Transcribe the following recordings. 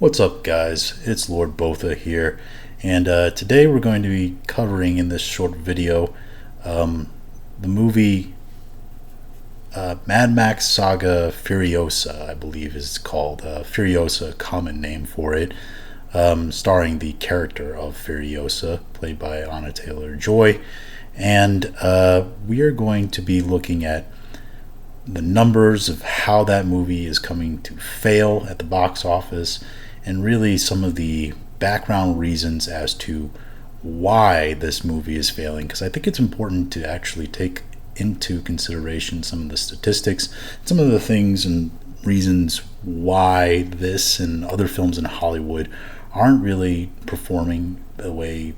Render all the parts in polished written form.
What's up, guys? It's Lord Botha here, and today we're going to be covering in this short video the movie Mad Max Saga Furiosa, I believe is called. Furiosa, a common name for it, starring the character of Furiosa, played by Anna Taylor-Joy, and we are going to be looking at the numbers of how that movie is coming to fail at the box office, and really some of the background reasons as to why this movie is failing, because I think it's important to actually take into consideration some of the statistics, some of the things and reasons why this and other films in Hollywood aren't really performing the way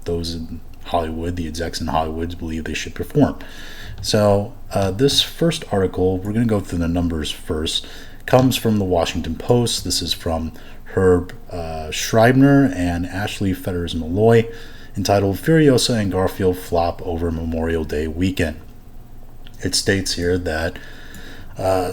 those in Hollywood, the execs in Hollywood, believe they should perform. So this first article, we're going to go through the numbers first, comes from the Washington Post. This is from Herb Schreibner and Ashley Fetters-Malloy, entitled Furiosa and Garfield Flop Over Memorial Day Weekend. It states here that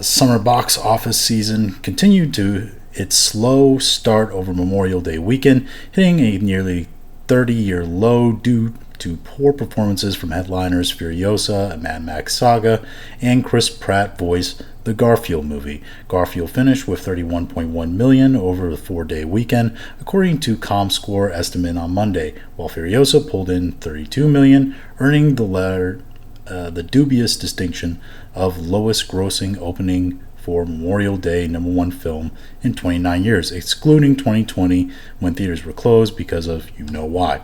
summer box office season continued to its slow start over Memorial Day weekend, hitting a nearly 30-year low due to poor performances from headliners Furiosa and Mad Max Saga, and Chris Pratt voiced the Garfield movie. Garfield finished with $31.1 million over the 4-day weekend, according to ComScore estimate on Monday, while Furiosa pulled in $32 million, earning the latter the dubious distinction of lowest grossing opening for Memorial Day #1 film in 29 years, excluding 2020 when theaters were closed because of you know why.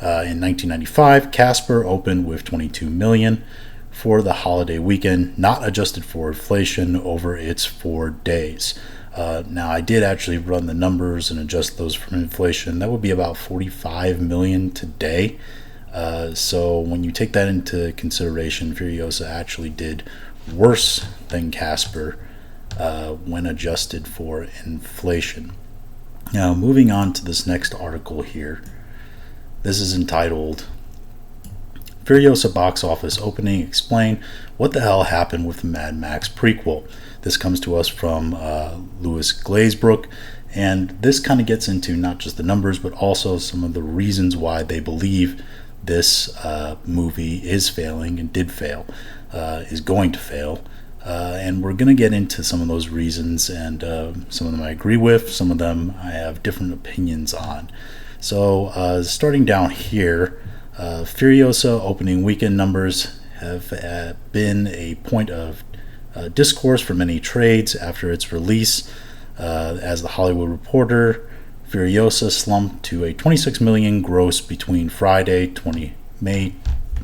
In 1995, Casper opened with $22 million for the holiday weekend, not adjusted for inflation over its 4 days. Now, I did actually run the numbers and adjust those for inflation. That would be about $45 million today. So when you take that into consideration, Furiosa actually did worse than Casper when adjusted for inflation. Now, moving on to this next article here. This is entitled Furiosa Box Office Opening Explain What the Hell Happened with the Mad Max Prequel. This comes to us from Louis Glazebrook, and this kind of gets into not just the numbers, but also some of the reasons why they believe this movie is failing and did fail, is going to fail. And we're going to get into some of those reasons, and some of them I agree with, some of them I have different opinions on. So starting down here, Furiosa opening weekend numbers have been a point of discourse for many trades after its release. As the Hollywood Reporter, Furiosa slumped to a $26 million gross between Friday, May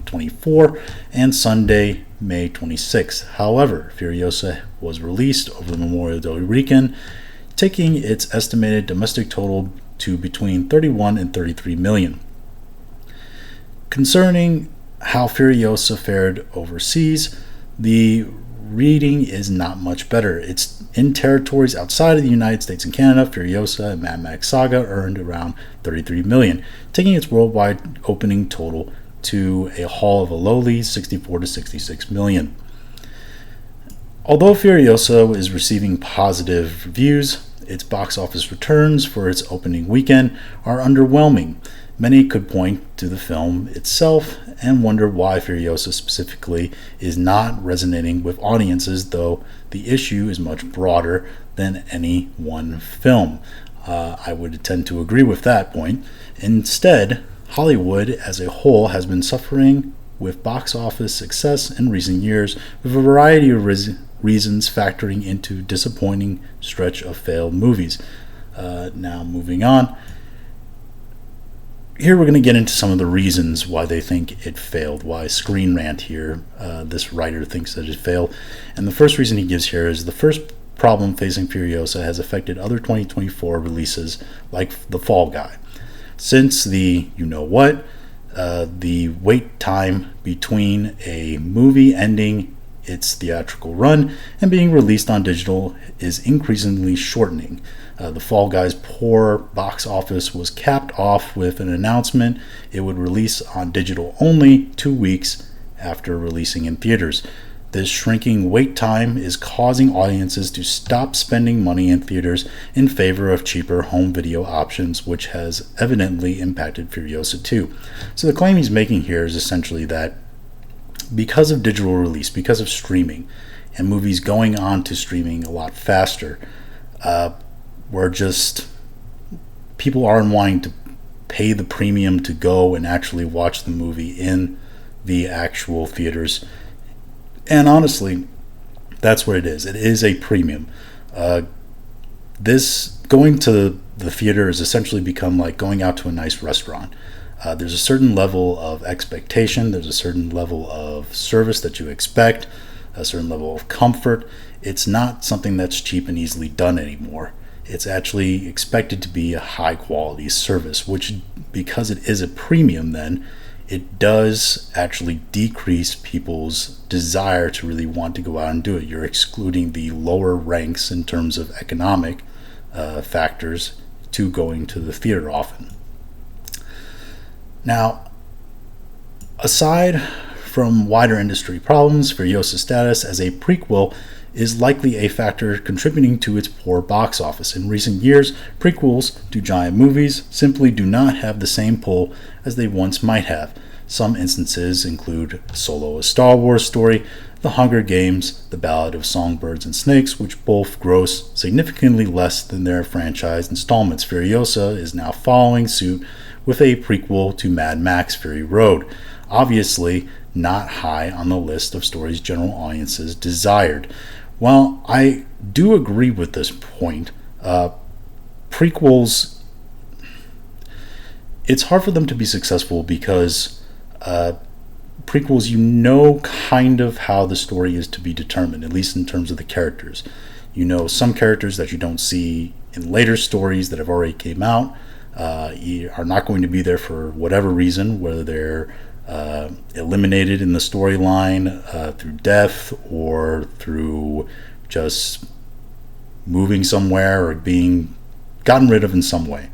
24 and Sunday, May 26. However, Furiosa was released over the Memorial Day weekend, taking its estimated domestic total to between 31 and 33 million. Concerning how Furiosa fared overseas, the reading is not much better. It's in territories outside of the United States and Canada. Furiosa and Mad Max Saga earned around 33 million, taking its worldwide opening total to a haul of a lowly 64 to 66 million. Although Furiosa is receiving positive reviews, its box office returns for its opening weekend are underwhelming. Many could point to the film itself and wonder why Furiosa specifically is not resonating with audiences, though the issue is much broader than any one film. I would tend to agree with that point. Instead, Hollywood as a whole has been suffering with box office success in recent years, with a variety of reasons factoring into disappointing stretch of failed movies. Now moving on. Here we're going to get into some of the reasons why they think it failed, why Screen Rant here, this writer thinks that it failed. And the first reason he gives here is the first problem facing Furiosa has affected other 2024 releases like The Fall Guy. Since the the wait time between a movie ending its theatrical run and being released on digital is increasingly shortening. The Fall Guy's poor box office was capped off with an announcement it would release on digital only 2 weeks after releasing in theaters. This shrinking wait time is causing audiences to stop spending money in theaters in favor of cheaper home video options, which has evidently impacted Furiosa 2. So the claim he's making here is essentially that because of digital release, because of streaming, and movies going on to streaming a lot faster, people aren't wanting to pay the premium to go and actually watch the movie in the actual theaters. And honestly, that's what it is. It is a premium. This going to the theater has essentially become like going out to a nice restaurant. There's a certain level of expectation. There's a certain level of service that you expect, a certain level of comfort. It's not something that's cheap and easily done anymore. It's actually expected to be a high quality service, which, because it is a premium, then it does actually decrease people's desire to really want to go out and do it. You're excluding the lower ranks in terms of economic factors to going to the theater often. Now, aside from wider industry problems, Furiosa's status as a prequel is likely a factor contributing to its poor box office. In recent years, prequels to giant movies simply do not have the same pull as they once might have. Some instances include Solo: A Star Wars Story, The Hunger Games, The Ballad of Songbirds and Snakes, which both gross significantly less than their franchise installments. Furiosa is now following suit with a prequel to Mad Max Fury Road, obviously not high on the list of stories general audiences desired. While I do agree with this point, prequels, it's hard for them to be successful because prequels, you know kind of how the story is to be determined, at least in terms of the characters. You know some characters that you don't see in later stories that have already came out are not going to be there for whatever reason, whether they're eliminated in the storyline through death or through just moving somewhere or being gotten rid of in some way.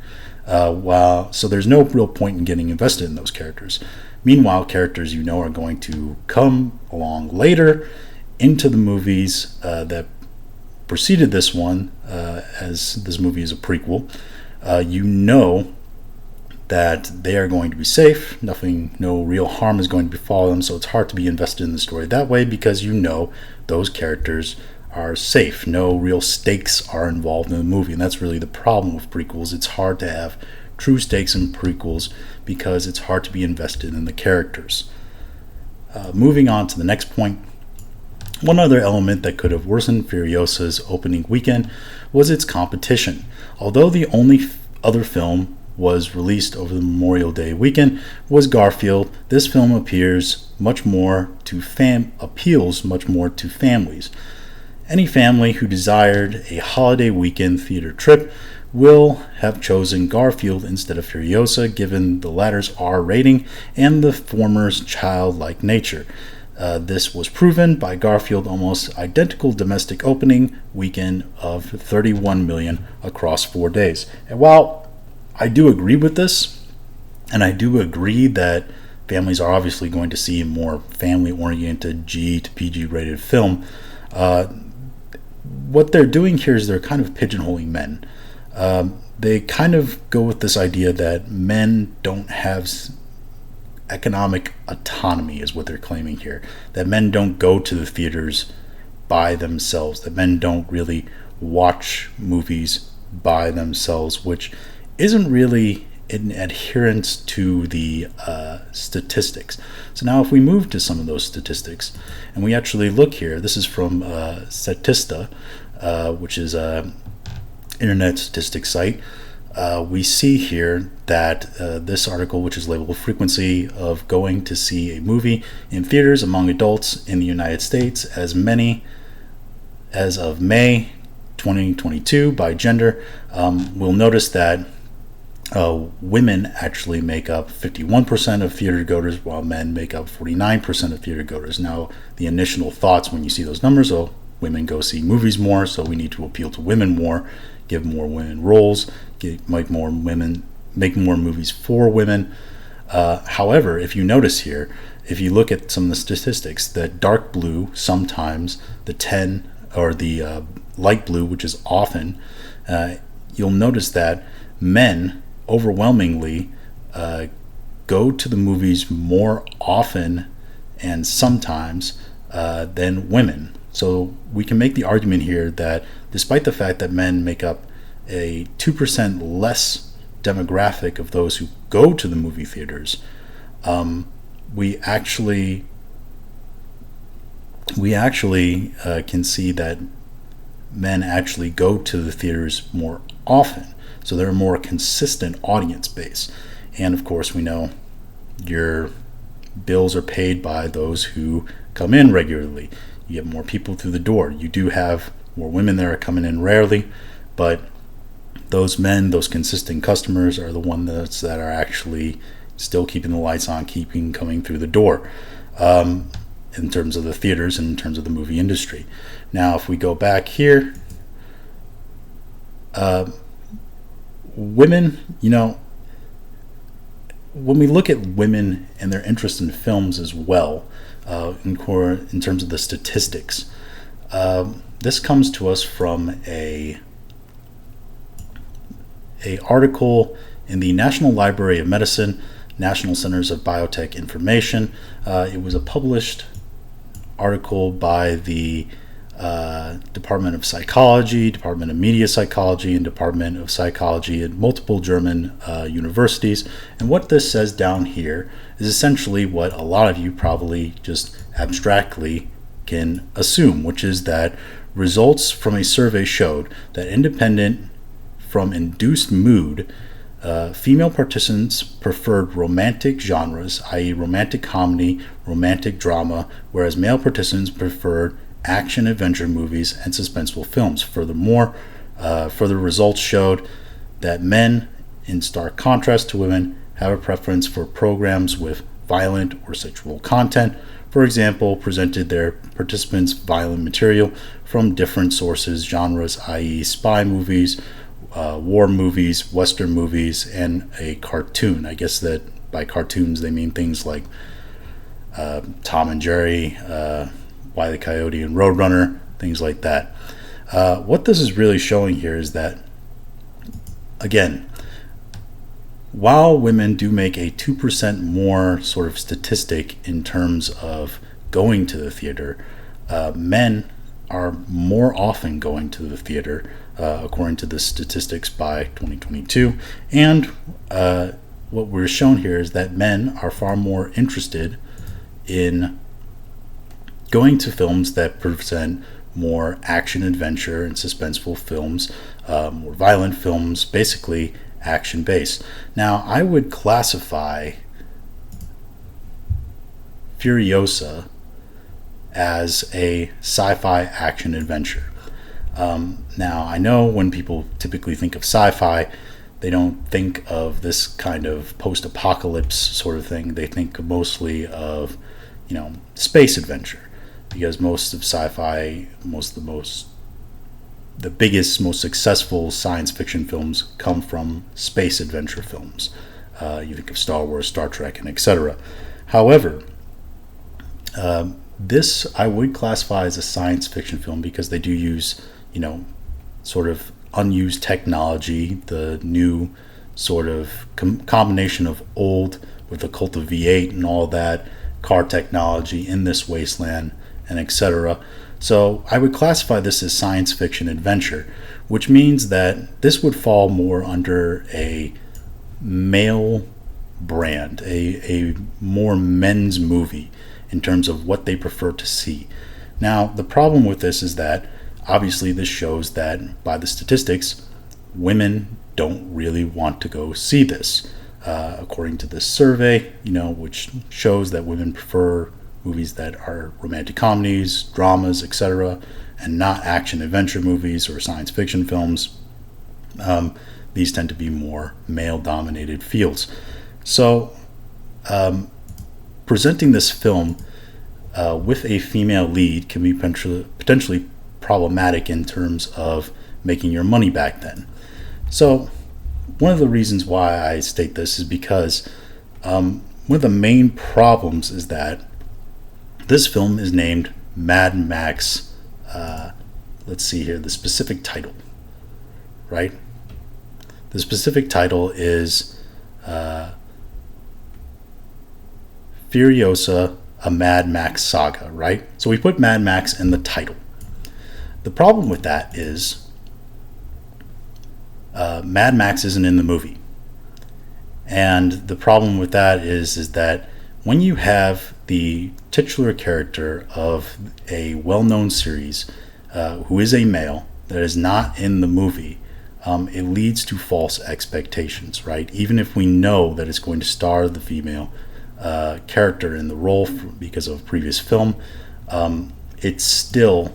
So there's no real point in getting invested in those characters. Meanwhile, characters you know are going to come along later into the movies that preceded this one, as this movie is a prequel. You know that they are going to be safe. No real harm is going to befall them, so it's hard to be invested in the story that way because you know those characters are safe. No real stakes are involved in the movie, and that's really the problem with prequels. It's hard to have true stakes in prequels because it's hard to be invested in the characters. Moving on to the next point, one other element that could have worsened Furiosa's opening weekend was its competition. Although the only other film was released over the Memorial Day weekend was Garfield, this film appeals much more to families. Any family who desired a holiday weekend theater trip will have chosen Garfield instead of Furiosa, given the latter's R rating and the former's childlike nature. This was proven by Garfield's almost identical domestic opening weekend of $31 million across 4 days. And while I do agree with this, and I do agree that families are obviously going to see a more family-oriented G to PG rated film, what they're doing here is they're kind of pigeonholing men. They kind of go with this idea that men don't have economic autonomy, is what they're claiming here. That men don't go to the theaters by themselves. That men don't really watch movies by themselves, which isn't really in adherence to the statistics. So now if we move to some of those statistics, and we actually look here, this is from Statista, which is an internet statistics site. We see here that this article, which is labeled Frequency of Going to See a Movie in Theaters Among Adults in the United States, as of May 2022 by gender, we'll notice that women actually make up 51% of theater goers, while men make up 49% of theater goers. Now, the initial thoughts when you see those numbers, women go see movies more, so we need to appeal to women more, give more women roles, make more movies for women. However, if you notice here, if you look at some of the statistics, the dark blue sometimes, the 10 or the light blue, which is often, you'll notice that men overwhelmingly go to the movies more often and sometimes than women. So we can make the argument here that despite the fact that men make up a 2% less demographic of those who go to the movie theaters, we actually can see that men actually go to the theaters more often. So they're a more consistent audience base. And of course, we know your bills are paid by those who come in regularly. You get more people through the door. You do have more women that are coming in rarely, but those men, those consistent customers, are the ones that are actually still keeping the lights on, coming through the door, in terms of the theaters and in terms of the movie industry. Now, if we go back here, women, when we look at women and their interest in films as well, in terms of the statistics, this comes to us from a article in the National Library of Medicine, National Centers of Biotech Information. It was a published article by the Department of Psychology, Department of Media Psychology, and Department of Psychology at multiple German universities. And what this says down here is essentially what a lot of you probably just abstractly can assume, which is that results from a survey showed that independent from induced mood, female participants preferred romantic genres, i.e. romantic comedy, romantic drama, whereas male participants preferred action adventure movies and suspenseful films. Furthermore, further results showed that men, in stark contrast to women, have a preference for programs with violent or sexual content. For example, presented their participants violent material from different sources, genres, i.e. spy movies, war movies, Western movies, and a cartoon. I guess that by cartoons they mean things like Tom and Jerry, Wile E. Coyote and Roadrunner, things like that. What this is really showing here is that, again, while women do make a 2% more sort of statistic in terms of going to the theater, men are more often going to the theater, according to the statistics by 2022. And what we're shown here is that men are far more interested in going to films that present more action, adventure, and suspenseful films, more violent films, basically action-based. Now, I would classify Furiosa as a sci-fi action adventure. Now, I know when people typically think of sci-fi, they don't think of this kind of post-apocalypse sort of thing. They think mostly of, space adventure, because most of sci-fi, the biggest, most successful science fiction films come from space adventure films. You think of Star Wars, Star Trek, and etc. However, this I would classify as a science fiction film because they do use, sort of unused technology, the new sort of combination of old with the cult of V8 and all that, car technology in this wasteland, and etc. So I would classify this as science fiction adventure, which means that this would fall more under a male brand, a more men's movie in terms of what they prefer to see. Now, the problem with this is that obviously this shows that by the statistics, women don't really want to go see this. According to this survey, which shows that women prefer movies that are romantic comedies, dramas, etc., and not action adventure movies or science fiction films. These tend to be more male-dominated fields. So, presenting this film with a female lead can be potentially problematic in terms of making your money back then. So, one of the reasons why I state this is because one of the main problems is that this film is named Mad Max. Let's see here, the specific title, right? The specific title is Furiosa, a Mad Max Saga, right? So we put Mad Max in the title. The problem with that is Mad Max isn't in the movie. And the problem with that is that when you have the titular character of a well-known series who is a male that is not in the movie, it leads to false expectations, right? Even if we know that it's going to star the female character in the role because of a previous film, it's still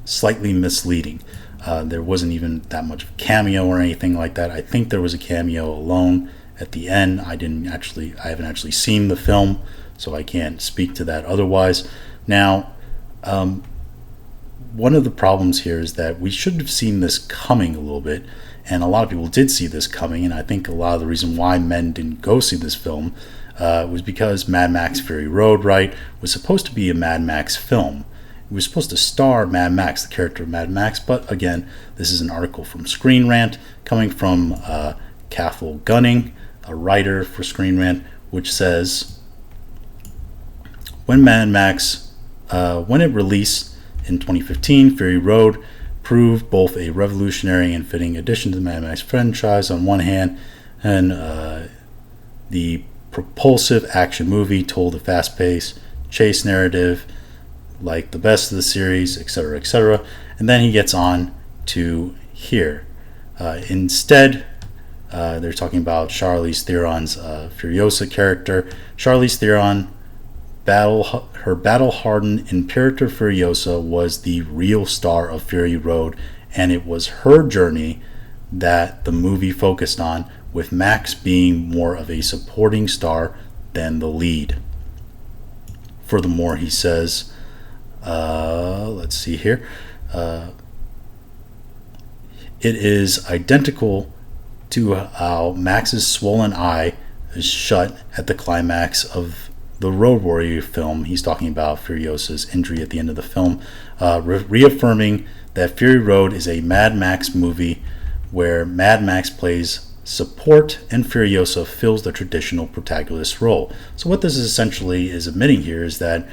slightly misleading. There wasn't even that much cameo or anything like that. I think there was a cameo alone at the end. I haven't actually seen the film, so I can't speak to that otherwise. Now, one of the problems here is that we should have seen this coming a little bit, and a lot of people did see this coming, and I think a lot of the reason why men didn't go see this film was because Mad Max Fury Road, right, was supposed to be a Mad Max film. It was supposed to star Mad Max, the character of Mad Max, but again, this is an article from Screen Rant coming from Cathal Gunning, a writer for Screen Rant, which says, when it released in 2015, Fury Road proved both a revolutionary and fitting addition to the Mad Max franchise on one hand, and the propulsive action movie told a fast-paced chase narrative like the best of the series, etc., etc. And then he gets on to here. Instead, they're talking about Charlize Theron's Furiosa character. Charlize Theron, her battle-hardened Imperator Furiosa, was the real star of Fury Road, and it was her journey that the movie focused on, with Max being more of a supporting star than the lead. Furthermore, he says, let's see here, it is identical to how Max's swollen eye is shut at the climax of the Road Warrior film. He's talking about Furiosa's injury at the end of the film, reaffirming that Fury Road is a Mad Max movie where Mad Max plays support and Furiosa fills the traditional protagonist role. So what this essentially is admitting here is that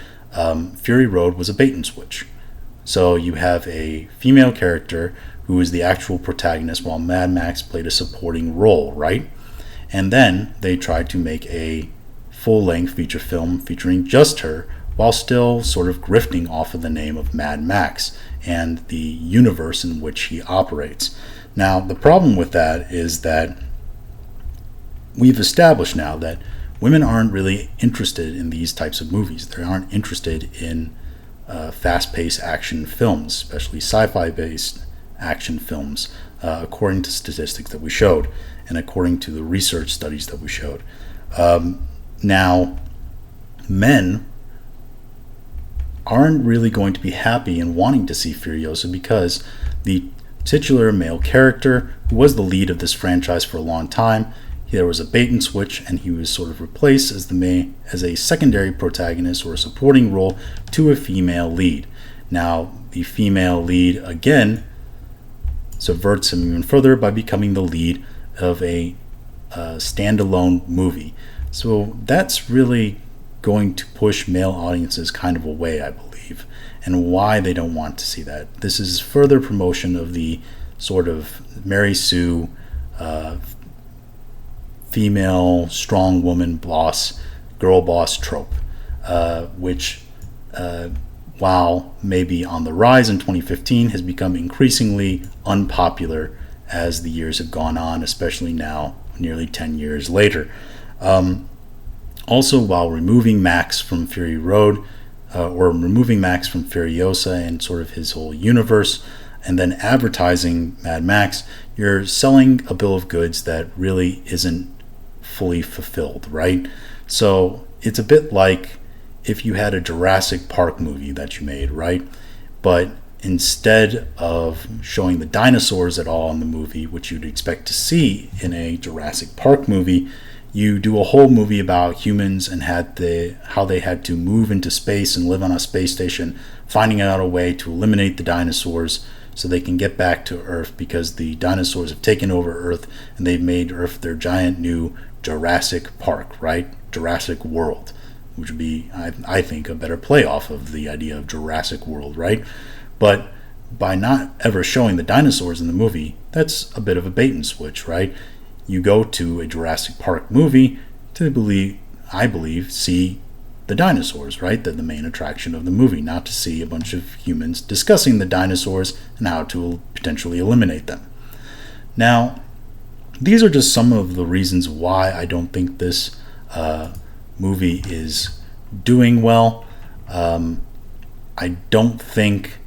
Fury Road was a bait and switch. So you have a female character who is the actual protagonist while Mad Max played a supporting role, right? And then they tried to make a full-length feature film featuring just her while still sort of grifting off of the name of Mad Max and the universe in which he operates. Now, the problem with that is that we've established now that women aren't really interested in these types of movies. They aren't interested in fast-paced action films, especially sci-fi-based action films, according to statistics that we showed and according to the research studies that we showed. Now, men aren't really going to be happy and wanting to see Furiosa because the titular male character, who was the lead of this franchise for a long time, there was a bait and switch, and he was sort of replaced as a secondary protagonist or a supporting role to a female lead. Now, the female lead again subverts him even further by becoming the lead of a standalone movie. So that's really going to push male audiences kind of away, I believe, and why they don't want to see that. This is further promotion of the sort of Mary Sue female strong woman boss, girl boss trope, which while maybe on the rise in 2015 has become increasingly unpopular as the years have gone on, especially now nearly 10 years later. Also, while removing Max from Fury Road, or removing Max from Furiosa and sort of his whole universe, and then advertising Mad Max, you're selling a bill of goods that really isn't fully fulfilled, right? So it's a bit like if you had a Jurassic Park movie that you made, right? But instead of showing the dinosaurs at all in the movie, which you'd expect to see in a Jurassic Park movie, you do a whole movie about humans and how they had to move into space and live on a space station, finding out a way to eliminate the dinosaurs so they can get back to Earth, because the dinosaurs have taken over Earth and they've made Earth their giant new Jurassic Park, right? Jurassic World, which would be, I think, a better play off of the idea of Jurassic World, right? But by not ever showing the dinosaurs in the movie, that's a bit of a bait and switch, right? You go to a Jurassic Park movie to I believe, see the dinosaurs, right? The main attraction of the movie, not to see a bunch of humans discussing the dinosaurs and how to potentially eliminate them. Now, these are just some of the reasons why I don't think this movie is doing well. I don't think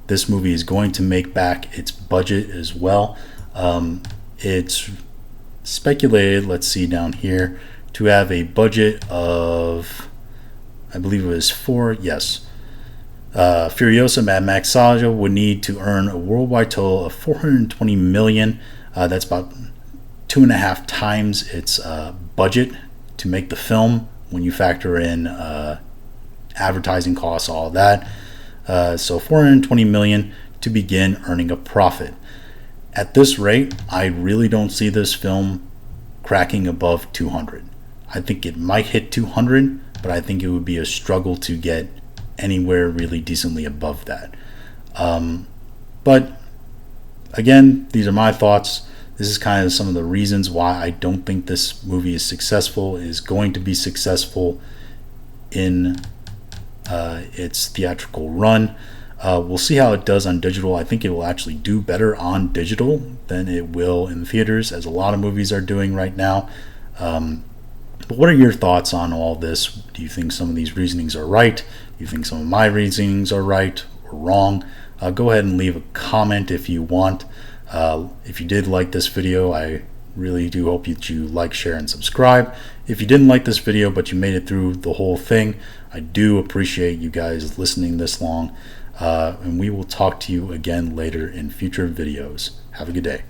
this movie is going to make back its budget as well. It's speculated, let's see down here, to have a budget of, I believe it was Furiosa Mad Max Saga would need to earn a worldwide total of $420 million. That's about 2.5 times its budget to make the film when you factor in advertising costs, all that. So $420 million to begin earning a profit. At this rate, I really don't see this film cracking above 200. I think it might hit 200, but I think it would be a struggle to get anywhere really decently above that. But again, these are my thoughts. This is kind of some of the reasons why I don't think this movie is going to be successful in its theatrical run. We'll see how it does on digital. I think it will actually do better on digital than it will in theaters, as a lot of movies are doing right now. But what are your thoughts on all this? Do you think some of these reasonings are right? Do you think some of my reasonings are right or wrong? Go ahead and leave a comment if you want. If you did like this video, I really do hope that you like, share, and subscribe. If you didn't like this video but you made it through the whole thing, I do appreciate you guys listening this long. And we will talk to you again later in future videos. Have a good day.